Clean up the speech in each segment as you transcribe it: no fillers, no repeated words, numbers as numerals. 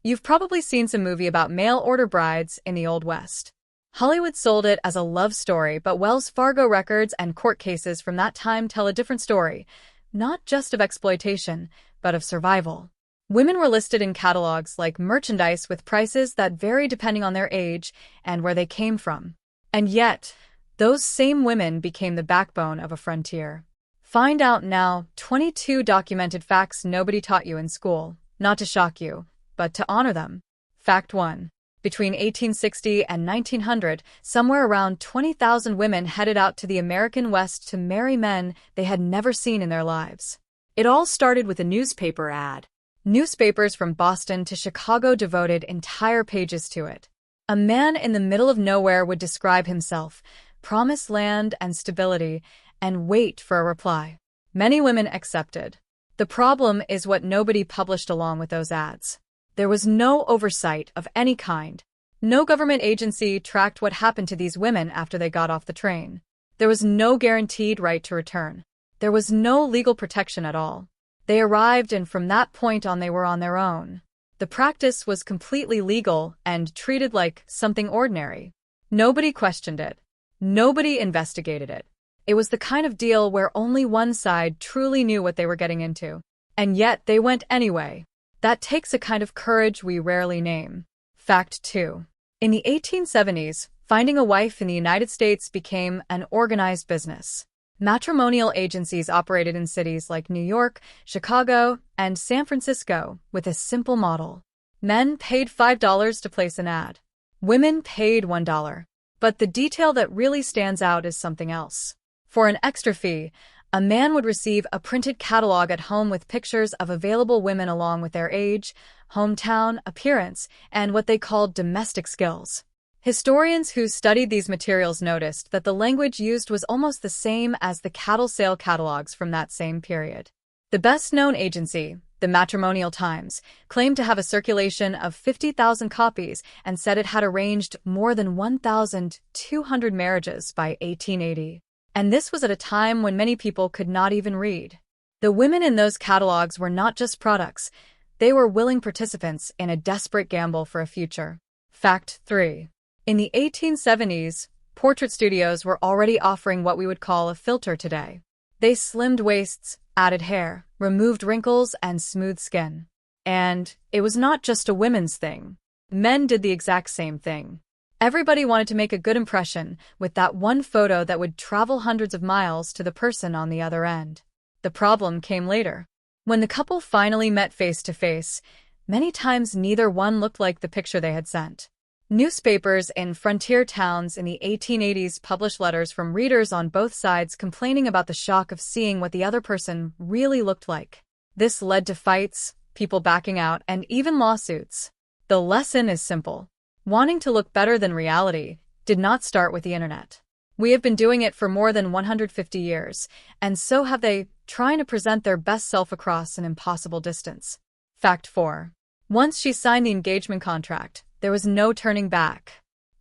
You've probably seen some movie about mail-order brides in the Old West. Hollywood sold it as a love story, but Wells Fargo records and court cases from that time tell a different story, not just of exploitation, but of survival. Women were listed in catalogs like merchandise with prices that vary depending on their age and where they came from. And yet, those same women became the backbone of a frontier. Find out now 22 documented facts nobody taught you in school, not to shock you, but to honor them. Fact 1. Between 1860 and 1900, somewhere around 20,000 women headed out to the American West to marry men they had never seen in their lives. It all started with a newspaper ad. Newspapers from Boston to Chicago devoted entire pages to it. A man in the middle of nowhere would describe himself, promise land and stability, and wait for a reply. Many women accepted. The problem is what nobody published along with those ads. There was no oversight of any kind. No government agency tracked what happened to these women after they got off the train. There was no guaranteed right to return. There was no legal protection at all. They arrived, and from that point on they were on their own. The practice was completely legal and treated like something ordinary. Nobody questioned it. Nobody investigated it. It was the kind of deal where only one side truly knew what they were getting into. And yet they went anyway. That takes a kind of courage we rarely name. Fact 2. In the 1870s, finding a wife in the United States became an organized business. Matrimonial agencies operated in cities like New York, Chicago, and San Francisco with a simple model. Men paid $5 to place an ad. Women paid $1. But the detail that really stands out is something else. For an extra fee, a man would receive a printed catalog at home with pictures of available women along with their age, hometown, appearance, and what they called domestic skills. Historians who studied these materials noticed that the language used was almost the same as the cattle sale catalogs from that same period. The best-known agency, the Matrimonial Times, claimed to have a circulation of 50,000 copies and said it had arranged more than 1,200 marriages by 1880. And this was at a time when many people could not even read. The women in those catalogs were not just products, they were willing participants in a desperate gamble for a future. Fact 3. In the 1870s, portrait studios were already offering what we would call a filter today. They slimmed waists, added hair, removed wrinkles, and smoothed skin. And it was not just a women's thing. Men did the exact same thing. Everybody wanted to make a good impression with that one photo that would travel hundreds of miles to the person on the other end. The problem came later. When the couple finally met face to face, many times neither one looked like the picture they had sent. Newspapers in frontier towns in the 1880s published letters from readers on both sides complaining about the shock of seeing what the other person really looked like. This led to fights, people backing out, and even lawsuits. The lesson is simple. Wanting to look better than reality did not start with the internet. We have been doing it for more than 150 years, and so have they, trying to present their best self across an impossible distance. Fact 4. Once she signed the engagement contract, there was no turning back.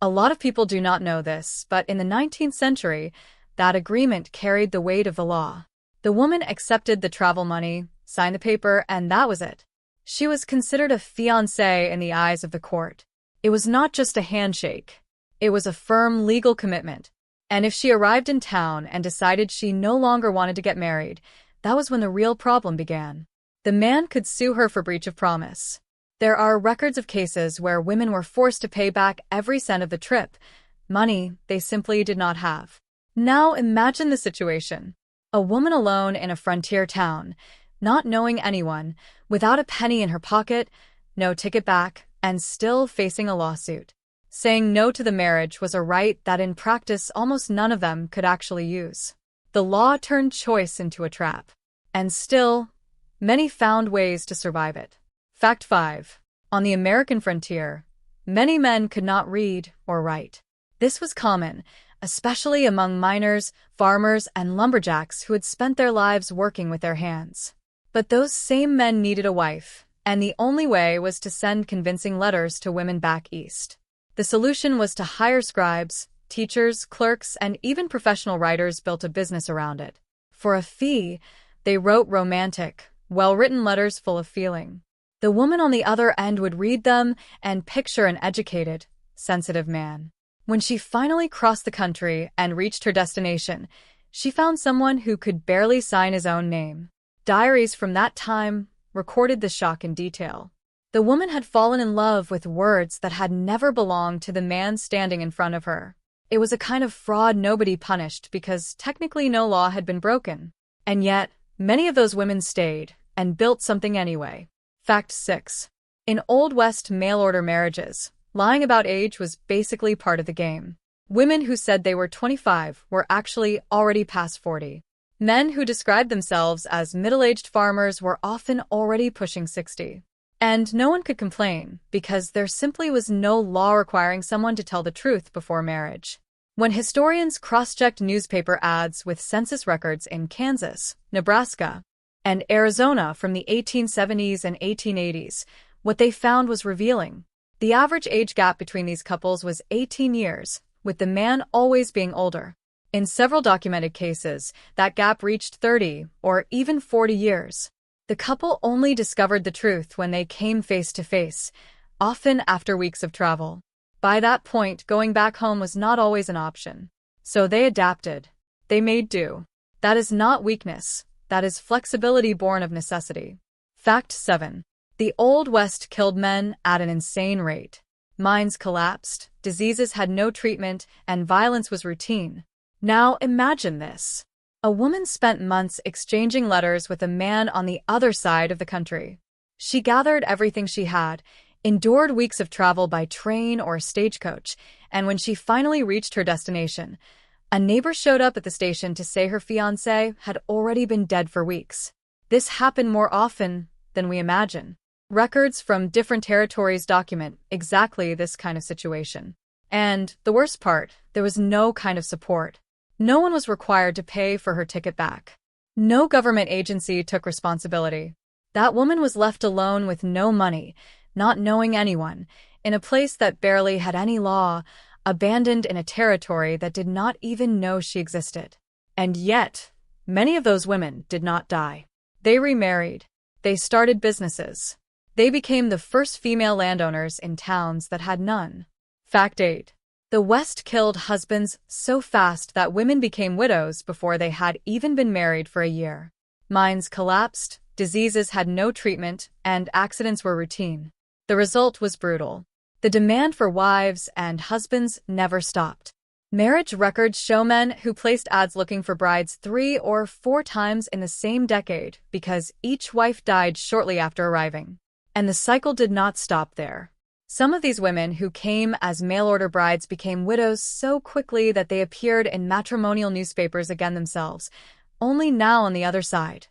A lot of people do not know this, but in the 19th century, that agreement carried the weight of the law. The woman accepted the travel money, signed the paper, and that was it. She was considered a fiancée in the eyes of the court. It was not just a handshake. It was a firm legal commitment. And if she arrived in town and decided she no longer wanted to get married, that was when the real problem began. The man could sue her for breach of promise. There are records of cases where women were forced to pay back every cent of the trip, money they simply did not have. Now imagine the situation. A woman alone in a frontier town, not knowing anyone, without a penny in her pocket, no ticket back, and still facing a lawsuit. Saying no to the marriage was a right that in practice almost none of them could actually use. The law turned choice into a trap. And still, many found ways to survive it. Fact 5. On the American frontier, many men could not read or write. This was common, especially among miners, farmers, and lumberjacks who had spent their lives working with their hands. But those same men needed a wife, and the only way was to send convincing letters to women back east. The solution was to hire scribes, teachers, clerks, and even professional writers built a business around it. For a fee, they wrote romantic, well-written letters full of feeling. The woman on the other end would read them and picture an educated, sensitive man. When she finally crossed the country and reached her destination, she found someone who could barely sign his own name. Diaries from that time recorded the shock in detail. The woman had fallen in love with words that had never belonged to the man standing in front of her. It was a kind of fraud nobody punished because technically no law had been broken. And yet, many of those women stayed and built something anyway. Fact 6. In Old West mail-order marriages, lying about age was basically part of the game. Women who said they were 25 were actually already past 40. Men who described themselves as middle-aged farmers were often already pushing 60. And no one could complain because there simply was no law requiring someone to tell the truth before marriage. When historians cross-checked newspaper ads with census records in Kansas, Nebraska, and Arizona from the 1870s and 1880s, what they found was revealing. The average age gap between these couples was 18 years, with the man always being older. In several documented cases, that gap reached 30 or even 40 years. The couple only discovered the truth when they came face to face, often after weeks of travel. By that point, going back home was not always an option. So they adapted. They made do. That is not weakness. That is flexibility born of necessity. Fact 7. The Old West killed men at an insane rate. Mines collapsed, diseases had no treatment, and violence was routine. Now imagine this. A woman spent months exchanging letters with a man on the other side of the country. She gathered everything she had, endured weeks of travel by train or stagecoach, and when she finally reached her destination, a neighbor showed up at the station to say her fiancé had already been dead for weeks. This happened more often than we imagine. Records from different territories document exactly this kind of situation. And the worst part, there was no kind of support. No one was required to pay for her ticket back. No government agency took responsibility. That woman was left alone with no money, not knowing anyone, in a place that barely had any law, abandoned in a territory that did not even know she existed. And yet, many of those women did not die. They remarried. They started businesses. They became the first female landowners in towns that had none. Fact 8. The West killed husbands so fast that women became widows before they had even been married for a year. Mines collapsed, diseases had no treatment, and accidents were routine. The result was brutal. The demand for wives and husbands never stopped. Marriage records show men who placed ads looking for brides 3 or 4 times in the same decade because each wife died shortly after arriving. And the cycle did not stop there. Some of these women who came as mail-order brides became widows so quickly that they appeared in matrimonial newspapers again themselves, only now on the other side,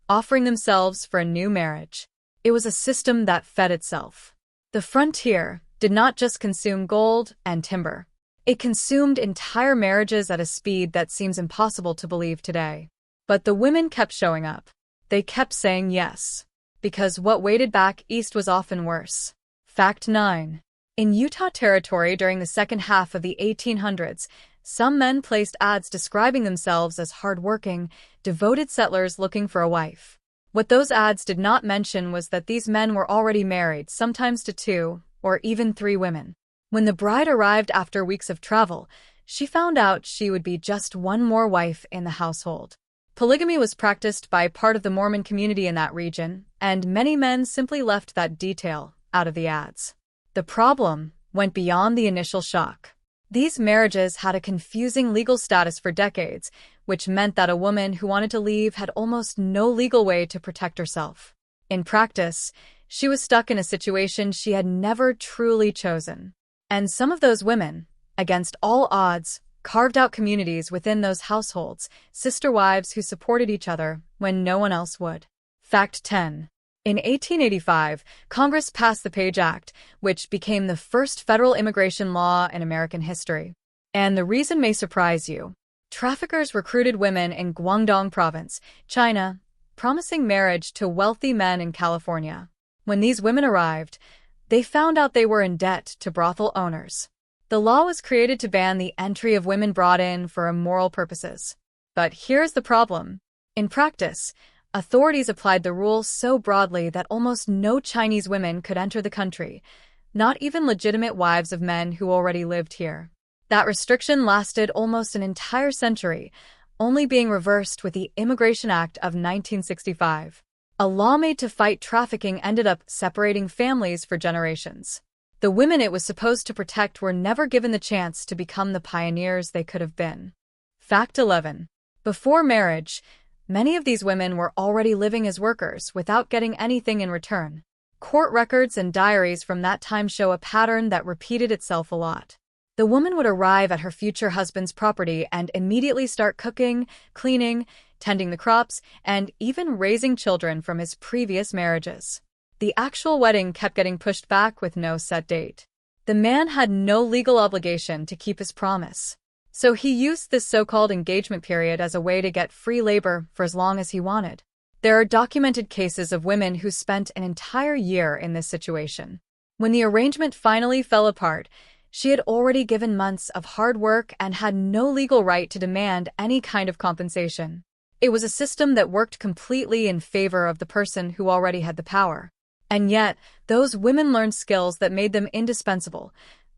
offering themselves for a new marriage. It was a system that fed itself. The frontier did not just consume gold and timber. It consumed entire marriages at a speed that seems impossible to believe today. But the women kept showing up. They kept saying yes, because what waited back east was often worse. Fact 9. In Utah Territory during the second half of the 1800s, some men placed ads describing themselves as hardworking, devoted settlers looking for a wife. What those ads did not mention was that these men were already married, sometimes to 2 or even 3 women. When the bride arrived after weeks of travel, she found out she would be just one more wife in the household. Polygamy was practiced by part of the Mormon community in that region, and many men simply left that detail out of the ads. The problem went beyond the initial shock. These marriages had a confusing legal status for decades, which meant that a woman who wanted to leave had almost no legal way to protect herself. In practice, she was stuck in a situation she had never truly chosen. And some of those women, against all odds, carved out communities within those households, sister wives who supported each other when no one else would. Fact 10. In 1885, Congress passed the Page Act, which became the first federal immigration law in American history. And the reason may surprise you. Traffickers recruited women in Guangdong Province, China, promising marriage to wealthy men in California. When these women arrived, they found out they were in debt to brothel owners. The law was created to ban the entry of women brought in for immoral purposes. But here's the problem. In practice, Authorities applied the rule so broadly that almost no Chinese women could enter the country, not even legitimate wives of men who already lived here. That restriction lasted almost an entire century, only being reversed with the Immigration Act of 1965. A law made to fight trafficking ended up separating families for generations. The women it was supposed to protect were never given the chance to become the pioneers they could have been. Fact 11. Before marriage, many of these women were already living as workers without getting anything in return. Court records and diaries from that time show a pattern that repeated itself a lot. The woman would arrive at her future husband's property and immediately start cooking, cleaning, tending the crops, and even raising children from his previous marriages. The actual wedding kept getting pushed back with no set date. The man had no legal obligation to keep his promise. So he used this so-called engagement period as a way to get free labor for as long as he wanted. There are documented cases of women who spent an entire year in this situation. When the arrangement finally fell apart, she had already given months of hard work and had no legal right to demand any kind of compensation. It was a system that worked completely in favor of the person who already had the power. And yet, those women learned skills that made them indispensable,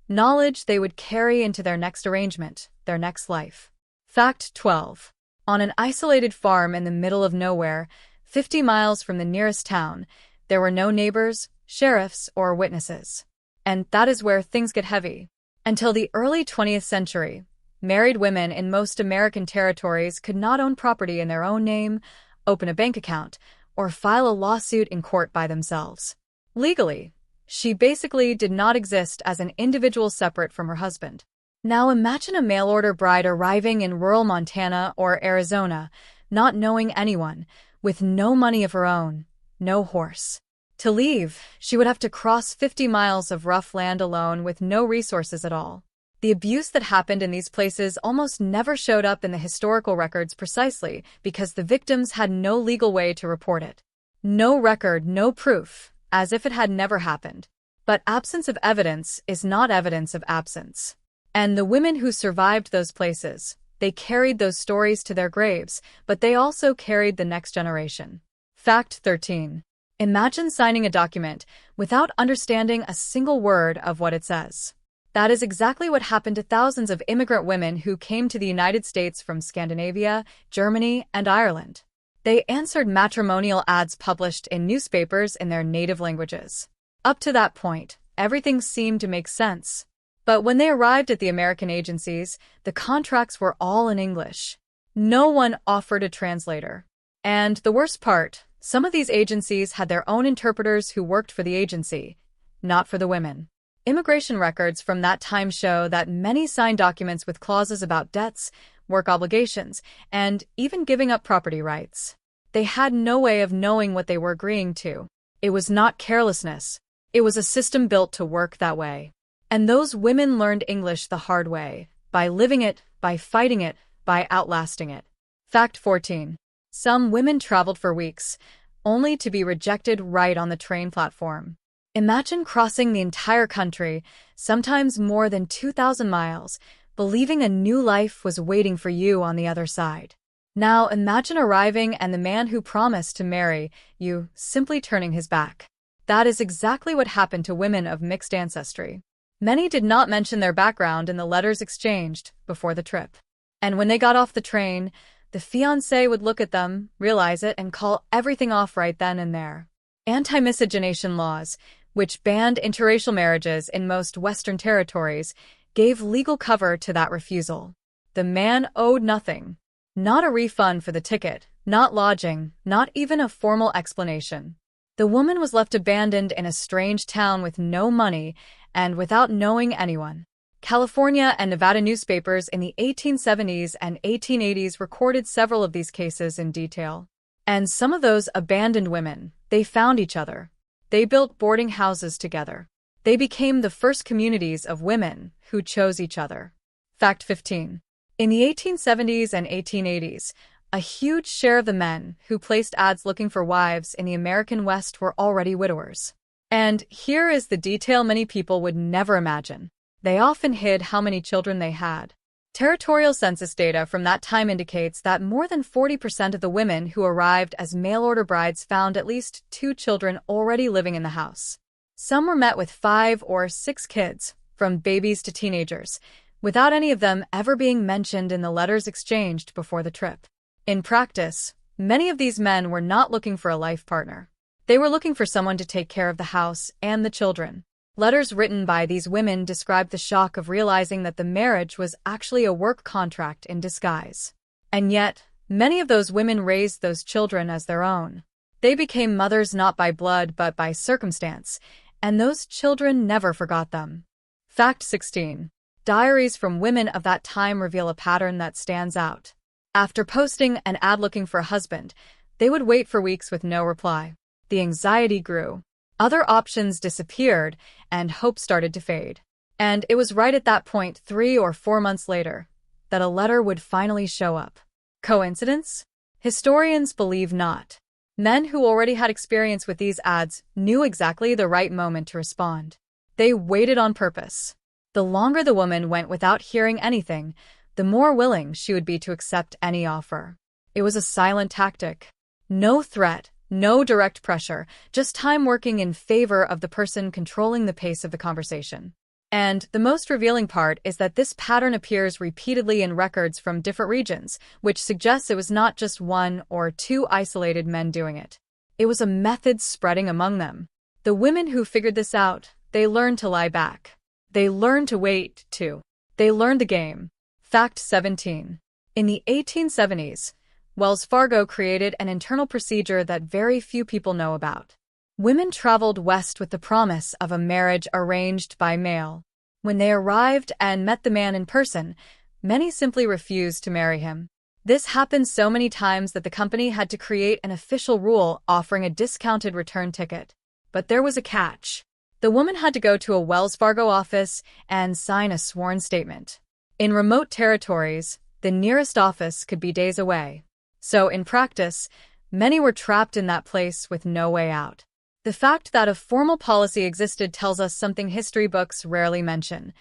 knowledge they would carry into their next arrangement, their next life. Fact 12. On an isolated farm in the middle of nowhere, 50 miles from the nearest town, there were no neighbors, sheriffs, or witnesses. And that is where things get heavy. Until the early 20th century, married women in most American territories could not own property in their own name, open a bank account, or file a lawsuit in court by themselves. Legally, she basically did not exist as an individual separate from her husband. Now imagine a mail-order bride arriving in rural Montana or Arizona, not knowing anyone, with no money of her own, no horse. To leave, she would have to cross 50 miles of rough land alone with no resources at all. The abuse that happened in these places almost never showed up in the historical records precisely because the victims had no legal way to report it. No record, no proof, as if it had never happened. But absence of evidence is not evidence of absence. And the women who survived those places, they carried those stories to their graves, but they also carried the next generation. Fact 13. Imagine signing a document without understanding a single word of what it says. That is exactly what happened to thousands of immigrant women who came to the United States from Scandinavia, Germany, and Ireland. They answered matrimonial ads published in newspapers in their native languages. Up to that point, everything seemed to make sense. But when they arrived at the American agencies, the contracts were all in English. No one offered a translator. And the worst part, some of these agencies had their own interpreters who worked for the agency, not for the women. Immigration records from that time show that many signed documents with clauses about debts, work obligations, and even giving up property rights. They had no way of knowing what they were agreeing to. It was not carelessness. It was a system built to work that way. And those women learned English the hard way, by living it, by fighting it, by outlasting it. Fact 14. Some women traveled for weeks, only to be rejected right on the train platform. Imagine crossing the entire country, sometimes more than 2,000 miles, believing a new life was waiting for you on the other side. Now imagine arriving and the man who promised to marry you simply turning his back. That is exactly what happened to women of mixed ancestry. Many did not mention their background in the letters exchanged before the trip. And when they got off the train, the fiancé would look at them, realize it, and call everything off right then and there. Anti-miscegenation laws, which banned interracial marriages in most Western territories, gave legal cover to that refusal. The man owed nothing. Not a refund for the ticket, not lodging, not even a formal explanation. The woman was left abandoned in a strange town with no money and without knowing anyone. California and Nevada newspapers in the 1870s and 1880s recorded several of these cases in detail. And some of those abandoned women, they found each other. They built boarding houses together. They became the first communities of women who chose each other. Fact 15. In the 1870s and 1880s, a huge share of the men who placed ads looking for wives in the American West were already widowers. And here is the detail many people would never imagine. They often hid how many children they had. Territorial census data from that time indicates that more than 40% of the women who arrived as mail-order brides found at least 2 children already living in the house. Some were met with 5 or 6 kids, from babies to teenagers, without any of them ever being mentioned in the letters exchanged before the trip. In practice, many of these men were not looking for a life partner. They were looking for someone to take care of the house and the children. Letters written by these women described the shock of realizing that the marriage was actually a work contract in disguise. And yet, many of those women raised those children as their own. They became mothers not by blood but by circumstance, and those children never forgot them. Fact 16. Diaries from women of that time reveal a pattern that stands out. After posting an ad looking for a husband, they would wait for weeks with no reply. The anxiety grew. Other options disappeared, and hope started to fade. And it was right at that point, 3 or 4 months later, that a letter would finally show up. Coincidence? Historians believe not. Men who already had experience with these ads knew exactly the right moment to respond. They waited on purpose. The longer the woman went without hearing anything, the more willing she would be to accept any offer. It was a silent tactic. No threat, no direct pressure, just time working in favor of the person controlling the pace of the conversation. And the most revealing part is that this pattern appears repeatedly in records from different regions, which suggests it was not just 1 or 2 isolated men doing it. It was a method spreading among them. The women who figured this out, they learned to lie back. They learned to wait, too. They learned the game. Fact 17. In the 1870s, Wells Fargo created an internal procedure that very few people know about. Women traveled west with the promise of a marriage arranged by mail. When they arrived and met the man in person, many simply refused to marry him. This happened so many times that the company had to create an official rule offering a discounted return ticket. But there was a catch. The woman had to go to a Wells Fargo office and sign a sworn statement. In remote territories, the nearest office could be days away. So, in practice, many were trapped in that place with no way out. The fact that a formal policy existed tells us something history books rarely mention.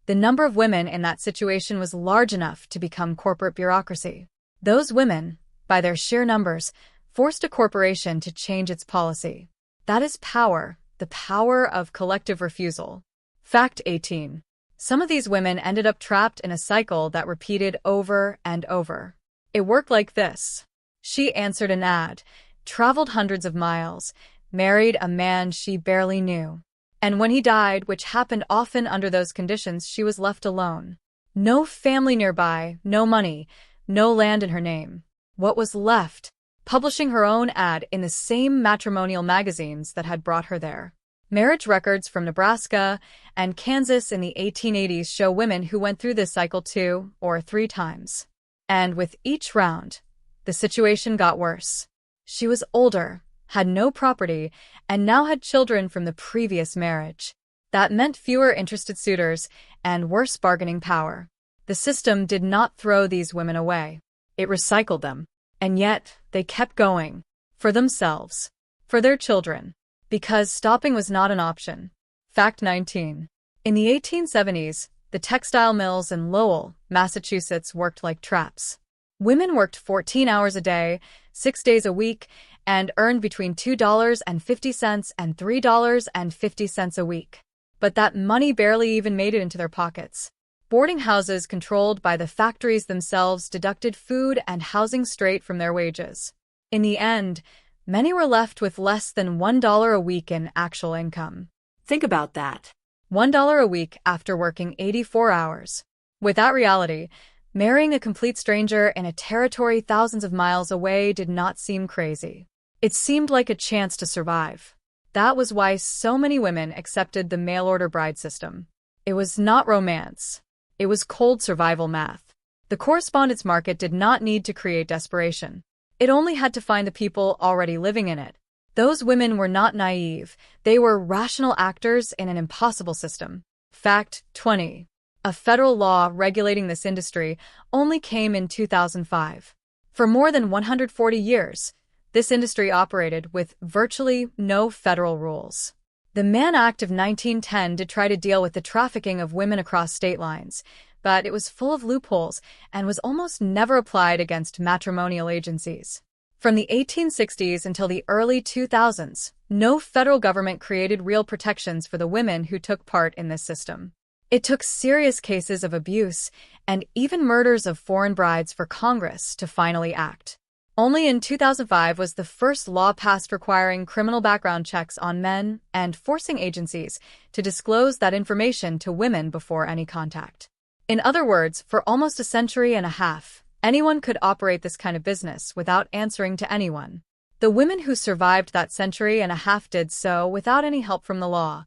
The number of women in that situation was large enough to become corporate bureaucracy. Those women, by their sheer numbers, forced a corporation to change its policy. That is power, the power of collective refusal. Fact 18. Some of these women ended up trapped in a cycle that repeated over and over. It worked like this. She answered an ad, traveled hundreds of miles, married a man she barely knew. And when he died, which happened often under those conditions, she was left alone. No family nearby, no money, no land in her name. What was left? Publishing her own ad in the same matrimonial magazines that had brought her there. Marriage records from Nebraska and Kansas in the 1880s show women who went through this cycle 2 or 3 times. And with each round, the situation got worse. She was older, had no property, and now had children from the previous marriage. That meant fewer interested suitors and worse bargaining power. The system did not throw these women away. It recycled them. And yet, they kept going. For themselves. For their children. Because stopping was not an option. Fact 19. In the 1870s, the textile mills in Lowell, Massachusetts worked like traps. Women worked 14 hours a day, 6 days a week, and earned between $2.50 and $3.50 a week. But that money barely even made it into their pockets. Boarding houses controlled by the factories themselves deducted food and housing straight from their wages. In the end, many were left with less than $1 a week in actual income. Think about that. $1 a week after working 84 hours. With that reality, marrying a complete stranger in a territory thousands of miles away did not seem crazy. It seemed like a chance to survive. That was why so many women accepted the mail-order bride system. It was not romance. It was cold survival math. The correspondence market did not need to create desperation. It only had to find the people already living in it. Those women were not naive. They were rational actors in an impossible system. Fact 20. A federal law regulating this industry only came in 2005. For more than 140 years, this industry operated with virtually no federal rules. The Mann Act of 1910 did try to deal with the trafficking of women across state lines, but it was full of loopholes and was almost never applied against matrimonial agencies. From the 1860s until the early 2000s, no federal government created real protections for the women who took part in this system. It took serious cases of abuse and even murders of foreign brides for Congress to finally act. Only in 2005 was the first law passed requiring criminal background checks on men and forcing agencies to disclose that information to women before any contact. In other words, for almost a century and a half, anyone could operate this kind of business without answering to anyone. The women who survived that century and a half did so without any help from the law,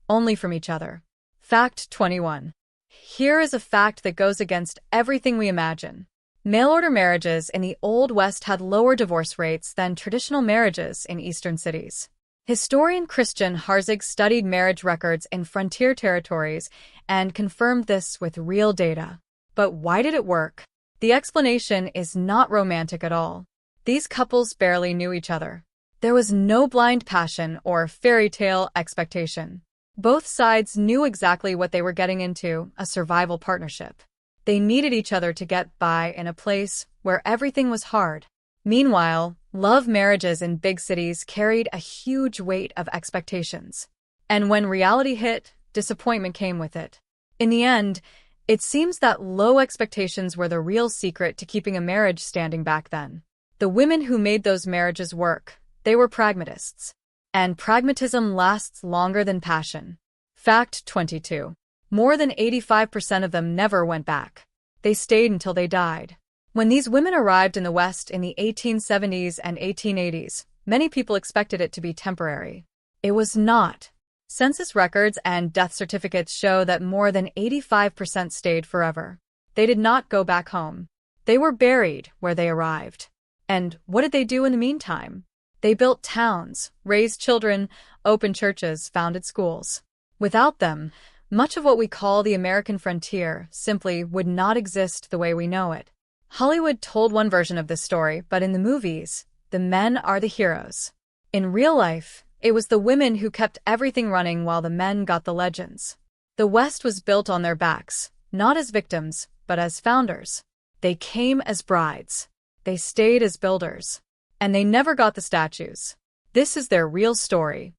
only from each other. Fact 21. Here is a fact that goes against everything we imagine. Mail-order marriages in the Old West had lower divorce rates than traditional marriages in eastern cities. Historian Christian Harzig studied marriage records in frontier territories and confirmed this with real data. But why did it work? The explanation is not romantic at all. These couples barely knew each other. There was no blind passion or fairy tale expectation. Both sides knew exactly what they were getting into, a survival partnership. They needed each other to get by in a place where everything was hard. Meanwhile, love marriages in big cities carried a huge weight of expectations. And when reality hit, disappointment came with it. In the end, it seems that low expectations were the real secret to keeping a marriage standing back then. The women who made those marriages work, they were pragmatists. And pragmatism lasts longer than passion. Fact 22. More than 85% of them never went back. They stayed until they died. When these women arrived in the West in the 1870s and 1880s, many people expected it to be temporary. It was not. Census records and death certificates show that more than 85% stayed forever. They did not go back home. They were buried where they arrived. And what did they do in the meantime? They built towns, raised children, opened churches, founded schools. Without them, much of what we call the American frontier simply would not exist the way we know it. Hollywood told one version of this story, but in the movies, the men are the heroes. In real life, it was the women who kept everything running while the men got the legends. The West was built on their backs, not as victims, but as founders. They came as brides. They stayed as builders. And they never got the statues. This is their real story.